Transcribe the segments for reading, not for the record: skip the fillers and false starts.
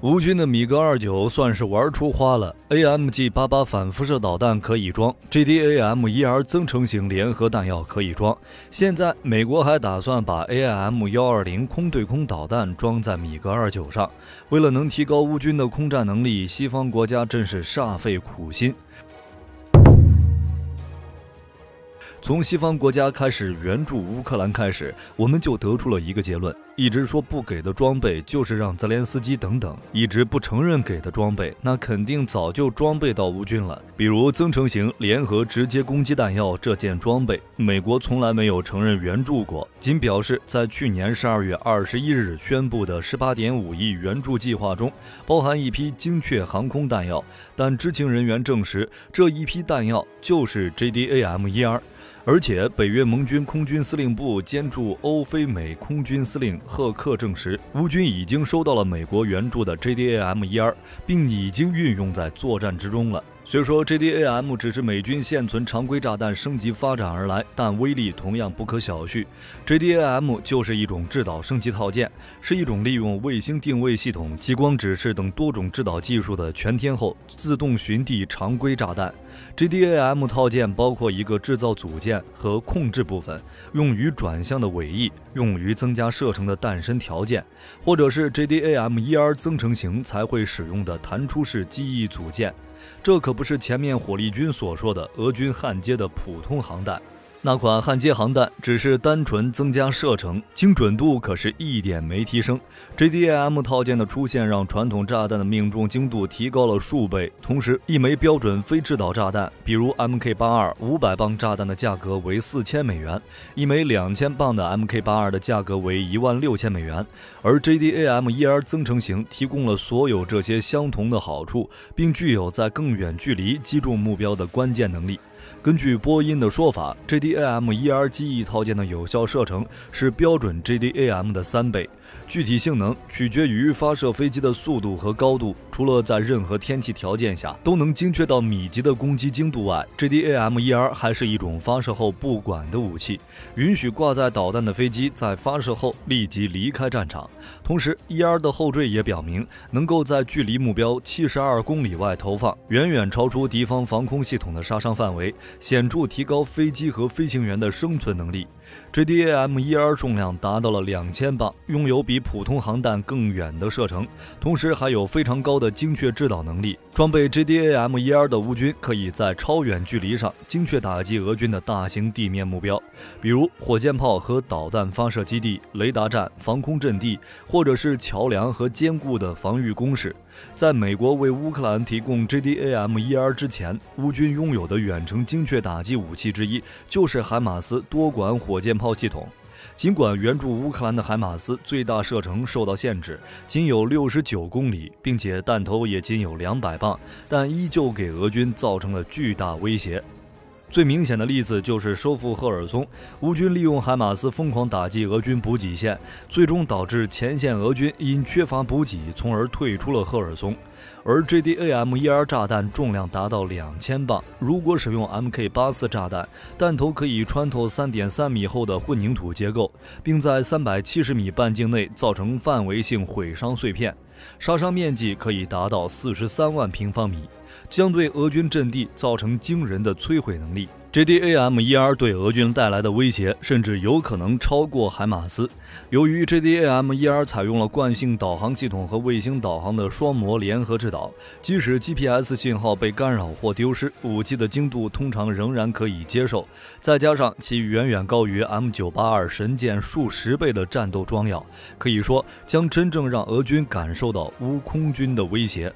乌军的米格29算是玩出花了 ，AMG88反辐射导弹可以装 ，JDAM-1R 增程型联合弹药可以装。现在美国还打算把 AIM-120空对空导弹装在米格29上。为了能提高乌军的空战能力，西方国家真是煞费苦心。从西方国家开始援助乌克兰开始，我们就得出了一个结论：一直说不给的装备，就是让泽连斯基等等一直不承认给的装备，那肯定早就装备到乌军了。比如增程型联合直接攻击弹药这件装备，美国从来没有承认援助过，仅表示在去年12月21日宣布的18.5亿援助计划中，包含一批精确航空弹药，但知情人员证实，这一批弹药就是 JDAM-1R。而且，北约盟军空军司令部兼驻欧非美空军司令赫克证实，乌军已经收到了美国援助的 JDAM-1R， 并已经运用在作战之中了。虽说 JDAM 只是美军现存常规炸弹升级发展而来，但威力同样不可小觑。JDAM 就是一种制导升级套件，是一种利用卫星定位系统、激光指示等多种制导技术的全天候自动寻地常规炸弹。JDAM 套件包括一个制造组件和控制部分，用于转向的尾翼，用于增加射程的弹身条件，或者是 JDAM-1R 增程型才会使用的弹出式机翼组件。这可不是前面火力军所说的俄军焊接的普通航弹，那款焊接航弹只是单纯增加射程，精准度可是一点没提升。JDAM 套件的出现让传统炸弹的命中精度提高了数倍，同时一枚标准非制导炸弹，比如 MK82 500磅炸弹的价格为$4000，一枚2000磅的 MK82 的价格为$16000，而 JDAM-1R 增程型提供了所有这些相同的好处，并具有在更远距离击中目标的关键能力。根据波音的说法， JDAM-1R 机翼套件的有效射程是标准 JDAM 的3倍，具体性能取决于发射飞机的速度和高度，除了在任何天气条件下都能精确到米级的攻击精度外， JDAM-1R 还是一种发射后不管的武器，允许挂载导弹的飞机在发射后立即离开战场。同时 1R 的后缀也表明能够在距离目标72公里外投放，远远超出敌方防空系统的杀伤范围，显著提高飞机和飞行员的生存能力。JDAM-1R 重量达到了2000磅，拥有比普通航弹更远的射程，同时还有非常高的精确制导能力。装备 JDAM-1R 的乌军可以在超远距离上精确打击俄军的大型地面目标，比如火箭炮和导弹发射基地、雷达站、防空阵地，或者是桥梁和坚固的防御工事。在美国为乌克兰提供 JDAM-1R 之前，乌军拥有的远程精确打击武器之一就是海马斯多管火箭炮系统。尽管援助乌克兰的海马斯最大射程受到限制，仅有69公里，并且弹头也仅有200磅，但依旧给俄军造成了巨大威胁。最明显的例子就是收复赫尔松，乌军利用海马斯疯狂打击俄军补给线，最终导致前线俄军因缺乏补给，从而退出了赫尔松。而 JDAM-1R 炸弹重量达到2000磅，如果使用 MK84 炸弹，弹头可以穿透3.3米厚的混凝土结构，并在370米半径内造成范围性毁伤碎片，杀伤面积可以达到43万平方米，将对俄军阵地造成惊人的摧毁能力。JDAM-1R 对俄军带来的威胁甚至有可能超过海马斯。由于 JDAM-1R 采用了惯性导航系统和卫星导航的双模联合制导，即使 GPS 信号被干扰或丢失，武器的精度通常仍然可以接受。再加上其远远高于 M982 神剑数十倍的战斗装药，可以说将真正让俄军感受到乌空军的威胁。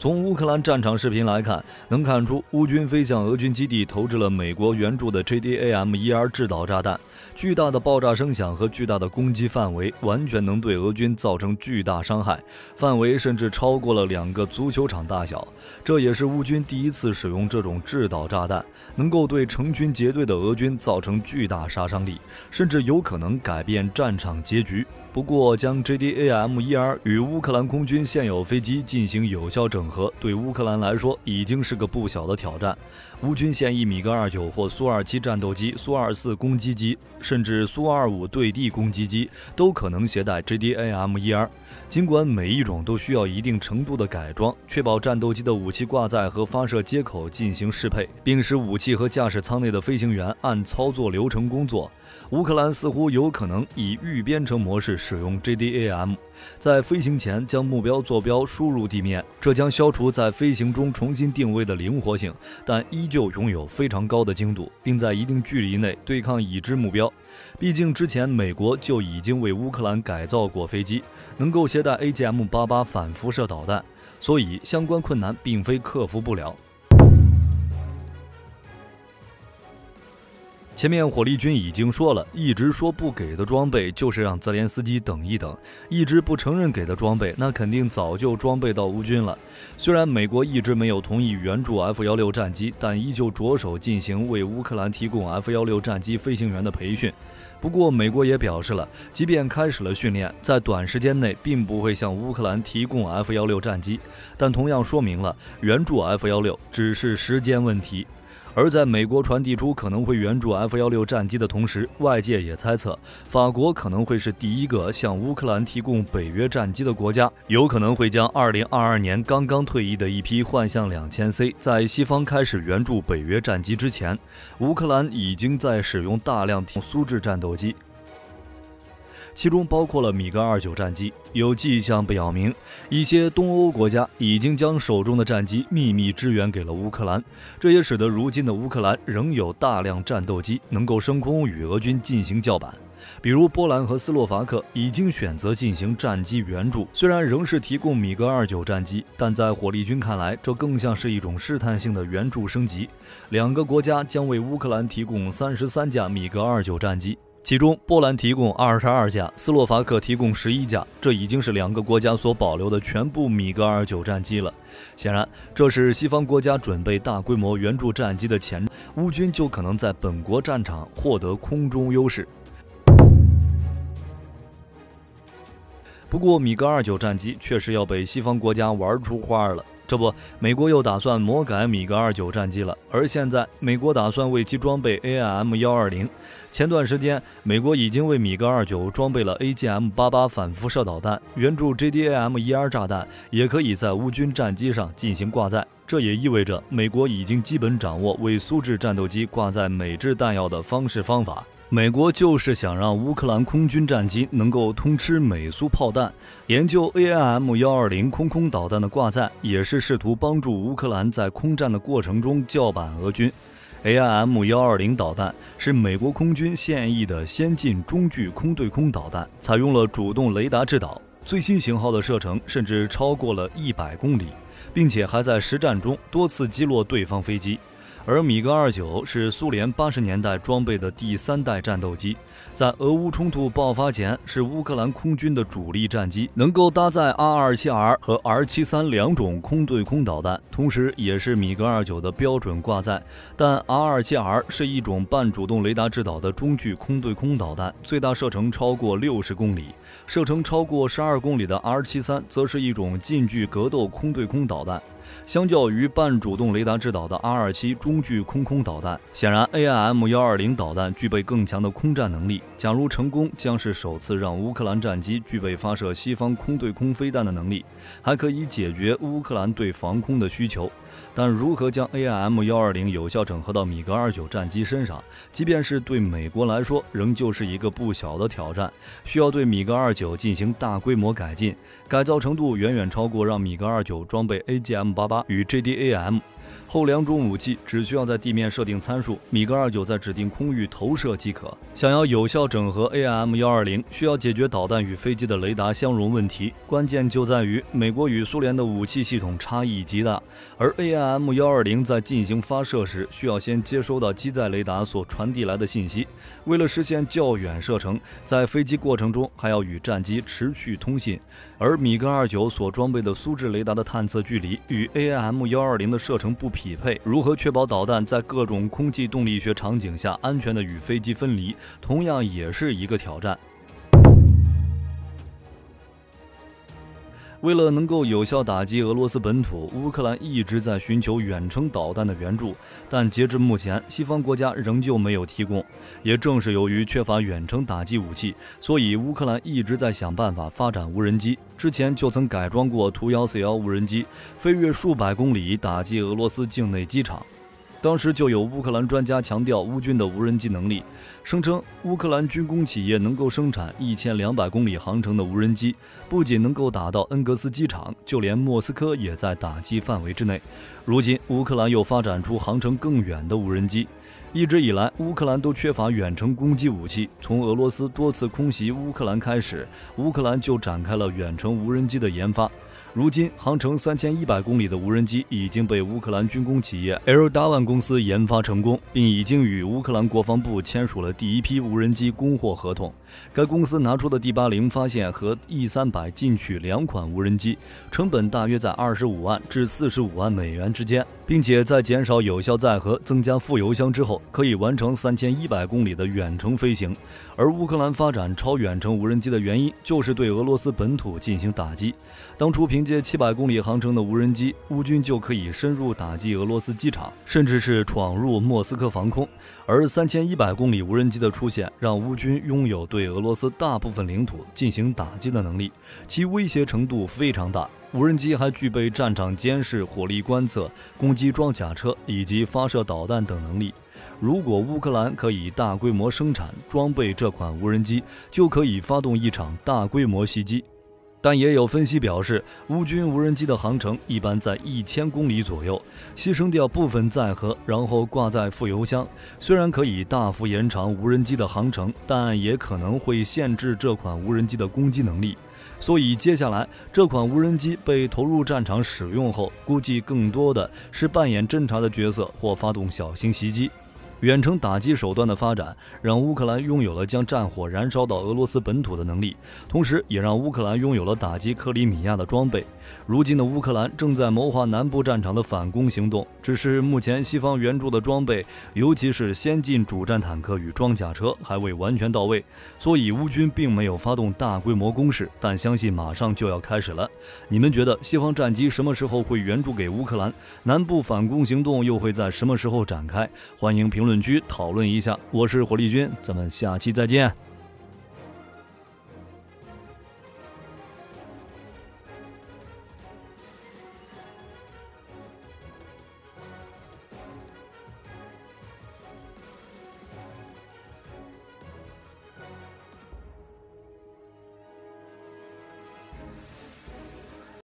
从乌克兰战场视频来看，能看出乌军飞向俄军基地投掷了美国援助的 JDAM-1R 制导炸弹，巨大的爆炸声响和巨大的攻击范围完全能对俄军造成巨大伤害，范围甚至超过了2个足球场大小。这也是乌军第一次使用这种制导炸弹，能够对成群结队的俄军造成巨大杀伤力，甚至有可能改变战场结局。不过，将 JDAM-1R 与乌克兰空军现有飞机进行有效整合，对乌克兰来说已经是个不小的挑战。乌军现役米格29或苏27战斗机、苏24攻击机，甚至苏25对地攻击机都可能携带 JDAM-1R。尽管每一种都需要一定程度的改装，确保战斗机的武器挂载和发射接口进行适配，并使武器和驾驶舱内的飞行员按操作流程工作。乌克兰似乎有可能以预编程模式使用 JDAM， 在飞行前将目标坐标输入地面，这将消除在飞行中重新定位的灵活性，但依旧拥有非常高的精度，并在一定距离内对抗已知目标。毕竟之前美国就已经为乌克兰改造过飞机，能够携带 AGM-88 反辐射导弹，所以相关困难并非克服不了。前面火力军已经说了，一直说不给的装备就是让泽连斯基等一等，一直不承认给的装备，那肯定早就装备到乌军了。虽然美国一直没有同意援助 F-16战机，但依旧着手进行为乌克兰提供 F-16战机飞行员的培训。不过美国也表示了，即便开始了训练，在短时间内并不会向乌克兰提供 F-16战机，但同样说明了援助 F-16只是时间问题。而在美国传递出可能会援助 F-16战机的同时，外界也猜测，法国可能会是第一个向乌克兰提供北约战机的国家，有可能会将2022年刚刚退役的一批幻象2000C， 在西方开始援助北约战机之前，乌克兰已经在使用大量苏制战斗机。其中包括了米格29战机，有迹象表明，一些东欧国家已经将手中的战机秘密支援给了乌克兰，这也使得如今的乌克兰仍有大量战斗机能够升空与俄军进行叫板。比如波兰和斯洛伐克已经选择进行战机援助，虽然仍是提供米格29战机，但在火力军看来，这更像是一种试探性的援助升级。两个国家将为乌克兰提供33架米格29战机。其中，波兰提供22架，斯洛伐克提供11架，这已经是两个国家所保留的全部米格29战机了。显然，这是西方国家准备大规模援助战机的前兆，乌军就可能在本国战场获得空中优势。不过，米格29战机确实要被西方国家玩出花了。这不，美国又打算魔改米格29战机了，而现在美国打算为其装备 AIM-120。前段时间，美国已经为米格29装备了 AGM-88 反辐射导弹，援助 JDAM-1R 炸弹也可以在乌军战机上进行挂载。这也意味着美国已经基本掌握为苏制战斗机挂载美制弹药的方式方法。美国就是想让乌克兰空军战机能够通吃美苏炮弹，研究 AIM-120 空导弹的挂载，也是试图帮助乌克兰在空战的过程中叫板俄军。AIM-120 导弹是美国空军现役的先进中距空对空导弹，采用了主动雷达制导，最新型号的射程甚至超过了100公里，并且还在实战中多次击落对方飞机。而米格29是苏联80年代装备的第3代战斗机，在俄乌冲突爆发前是乌克兰空军的主力战机，能够搭载 R27R 和 R73两种空对空导弹，同时也是米格29的标准挂载。但 R27R 是一种半主动雷达制导的中距空对空导弹，最大射程超过60公里，射程超过12公里的 R73则是一种近距格斗空对空导弹。相较于半主动雷达制导的 R27中距空导弹，显然 AIM-120 导弹具备更强的空战能力。假如成功，将是首次让乌克兰战机具备发射西方空对空飞弹的能力，还可以解决乌克兰对防空的需求。但如何将 AIM-120 有效整合到米格29战机身上，即便是对美国来说，仍旧是一个不小的挑战，需要对米格29进行大规模改进，改造程度远远超过让米格29装备 AGM-88与 JDAM。后两种武器只需要在地面设定参数，米格29在指定空域投射即可。想要有效整合 AIM-120，需要解决导弹与飞机的雷达相容问题。关键就在于美国与苏联的武器系统差异极大，而 AIM-120在进行发射时，需要先接收到机载雷达所传递来的信息。为了实现较远射程，在飞机过程中还要与战机持续通信。而米格29所装备的苏制雷达的探测距离与 AIM-120的射程不匹配，如何确保导弹在各种空气动力学场景下安全地与飞机分离，同样也是一个挑战。为了能够有效打击俄罗斯本土，乌克兰一直在寻求远程导弹的援助，但截至目前，西方国家仍旧没有提供。也正是由于缺乏远程打击武器，所以乌克兰一直在想办法发展无人机。之前就曾改装过图141无人机，飞越数百公里打击俄罗斯境内机场。当时就有乌克兰专家强调乌军的无人机能力，声称乌克兰军工企业能够生产1200公里航程的无人机，不仅能够打到恩格斯机场，就连莫斯科也在打击范围之内。如今乌克兰又发展出航程更远的无人机。一直以来，乌克兰都缺乏远程攻击武器。从俄罗斯多次空袭乌克兰开始，乌克兰就展开了远程无人机的研发。如今，航程3100公里的无人机已经被乌克兰军工企业 L-Dawan 公司研发成功，并已经与乌克兰国防部签署了第一批无人机供货合同。该公司拿出的第80发现和 E300进取2款无人机，成本大约在25万至45万美元之间，并且在减少有效载荷、增加副油箱之后，可以完成3100公里的远程飞行。而乌克兰发展超远程无人机的原因，就是对俄罗斯本土进行打击。当初凭借700公里航程的无人机，乌军就可以深入打击俄罗斯机场，甚至是闯入莫斯科防空。而3100公里无人机的出现，让乌军拥有对俄罗斯大部分领土进行打击的能力，其威胁程度非常大。无人机还具备战场监视、火力观测、攻击装甲车以及发射导弹等能力。如果乌克兰可以大规模生产装备这款无人机，就可以发动一场大规模袭击。但也有分析表示，乌军无人机的航程一般在1000公里左右，牺牲掉部分载荷，然后挂载副油箱。虽然可以大幅延长无人机的航程，但也可能会限制这款无人机的攻击能力。所以接下来这款无人机被投入战场使用后，估计更多的是扮演侦察的角色或发动小型袭击。远程打击手段的发展，让乌克兰拥有了将战火燃烧到俄罗斯本土的能力，同时也让乌克兰拥有了打击克里米亚的装备。如今的乌克兰正在谋划南部战场的反攻行动，只是目前西方援助的装备，尤其是先进主战坦克与装甲车还未完全到位，所以乌军并没有发动大规模攻势，但相信马上就要开始了。你们觉得西方战机什么时候会援助给乌克兰？南部反攻行动又会在什么时候展开？欢迎评论区讨论一下。我是火力军，咱们下期再见。